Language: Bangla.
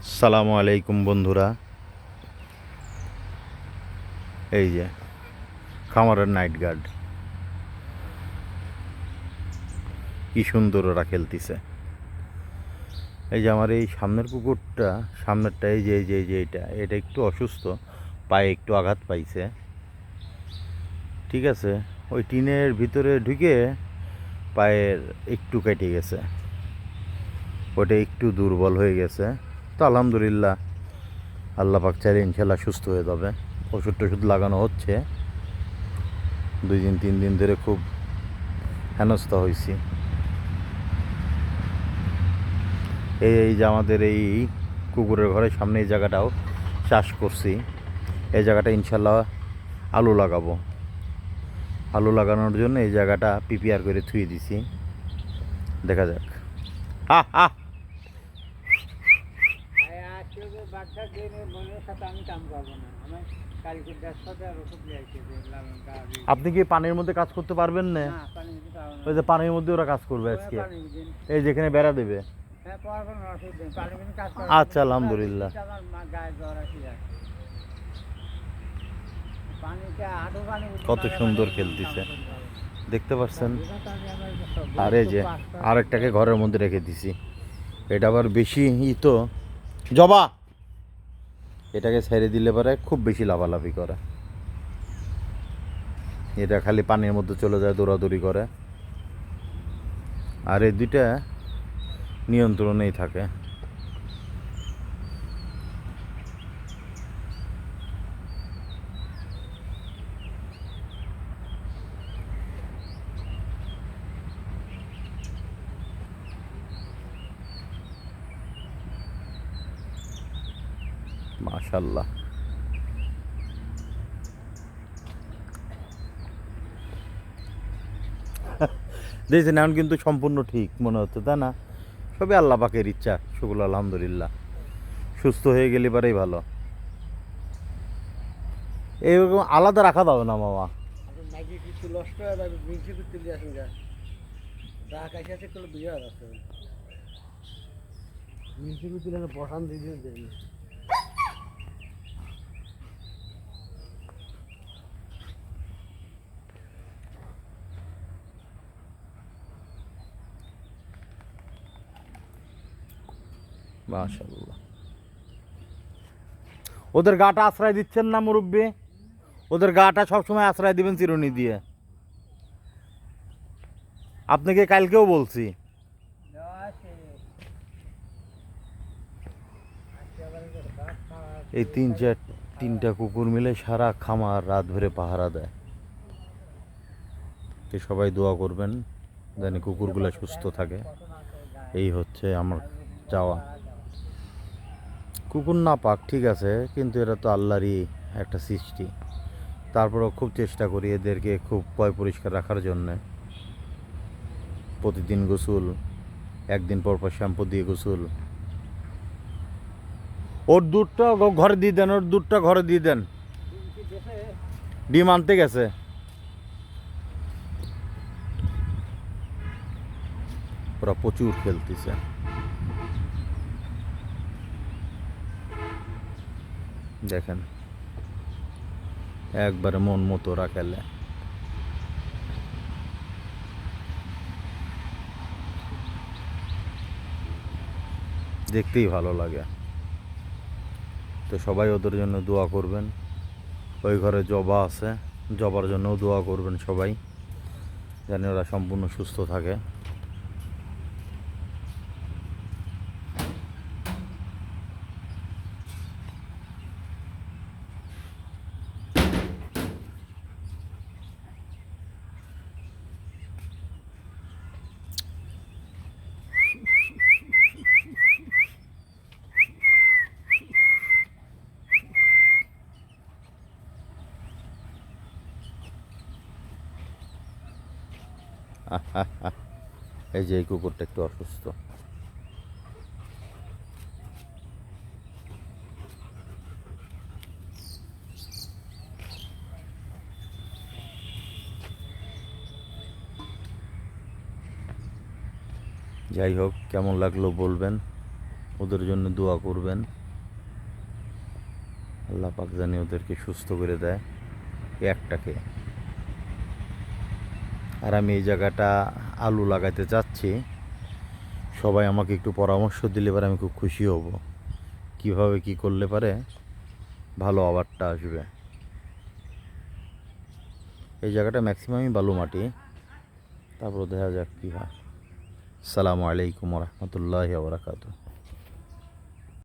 আসসালামু আলাইকুম বন্ধুরা। এই যে খামারের নাইট গার্ড, কি সুন্দর ওরা খেলতেছে। এই যে আমার এই সামনের কুকুরটা, সামনেরটা, এই যে এটা একটু অসুস্থ, পায়ে একটু আঘাত পাইছে। ঠিক আছে, ওই টিনের ভিতরে ঢুকে পায়ের একটু কেটে গেছে, ওটা একটু দুর্বল হয়ে গেছে। তো আলহামদুলিল্লাহ, আল্লাহ পাক চাইলে ইনশাল্লাহ সুস্থ হয়ে যাবে। ওষুধ টষুধ লাগানো হচ্ছে, 2 দিন 3 দিন ধরে খুব হেনস্থা হয়েছি। এই যে আমাদের এই কুকুরের ঘরের সামনে এই জায়গাটাও চাষ করছি। এই জায়গাটা ইনশাল্লাহ আলু লাগাবো। আলু লাগানোর জন্য এই জায়গাটা প্রিপেয়ার করে থুয়ে দিছি, দেখা যাক। আহ আহ আপনি কি পানির মধ্যে কাজ করতে পারবেন না? ওই যে পানির মধ্যে ওরা কাজ করবে আজকে, এই যেখানে বেড়া দেবে। আচ্ছা, আলহামদুলিল্লাহ। কত সুন্দর খেলতেছে, দেখতে পাচ্ছেন। আর এই যে আরেকটাকে ঘরের মধ্যে রেখে দিছি, এটা আবার বেশি তো জবা, এটাকে ছেড়ে দিলে পরে খুব বেশি লাফালাফি করে। এটা খালি পানির মধ্যে চলে যায়, দৌড়াদৌড়ি করে। আর এই দুইটা নিয়ন্ত্রণেই থাকে। মাশাল্লাহ। দেখছেন, এখন কিন্তু সম্পূর্ণ ঠিক মনে হচ্ছে, তাই না? সবই আল্লাহ পাকের ইচ্ছা, শুকুর আলহামদুলিল্লাহ। সুস্থ হয়ে গেলে পরেই ভালো। এইরকম আলাদা রাখা যাবে না মামা। মাশাল্লাহ। ওদের গাটা আশ্রয় দিচ্ছেন না মুরব্বী? ওদের গাটা সবসময় আশ্রয় দিবেন চিরুনি দিয়ে। আপনাকে কালকেও বলছি। এই 3-4 কুকুর মিলে সারা খামার রাত ভরে পাহারা দেয়। তো সবাই দোয়া করবেন যেন কুকুরগুলো সুস্থ থাকে, এই হচ্ছে আমার চাওয়া। কুকুর না পাক ঠিক আছে, কিন্তু এরা তো আল্লাহরই একটা সৃষ্টি। তারপরেও খুব চেষ্টা করি এদেরকে খুব পরিষ্কার রাখার জন্যে। প্রতিদিন গোসল, একদিন পর পর শ্যাম্পু দিয়ে গোসল। ওর দুধটা ঘরে দিয়ে দেন, ওর দুধটা ঘরে দিয়ে দেন। ডিম আনতে গেছে। ওরা প্রচুর খেলতেছে। দেখেন, একবারে মন মতো ওরা খেলে। দেখতেই ভালো লাগে। তো সবাই ওদের জন্য দোয়া করবেন। ওই ঘরে জবা আছে, জবার জন্যও দোয়া করবেন সবাই, যেন ওরা সম্পূর্ণ সুস্থ থাকে। এই যে এই কুকুরটা একটু অসুস্থ। যাই হোক, কেমন লাগলো বলবেন। ওদের জন্য দোয়া করবেন, আল্লাহ পাক জানি ওদেরকে সুস্থ করে দেয় এই একটাকে। আর আমি এই জায়গাটা আলু লাগাতে চাচ্ছি, সবাই আমাকে একটু পরামর্শ দিলে পারে আমি খুব খুশি হব, কিভাবে কি করলে পারে ভালো আবারটা আসবে। এই জায়গাটা ম্যাক্সিমামই বালু মাটি, তারপর দেখা যাক কী হয়। আসসালামু আলাইকুম রহমতুল্লাহি ওয়া বারাকাতুহু।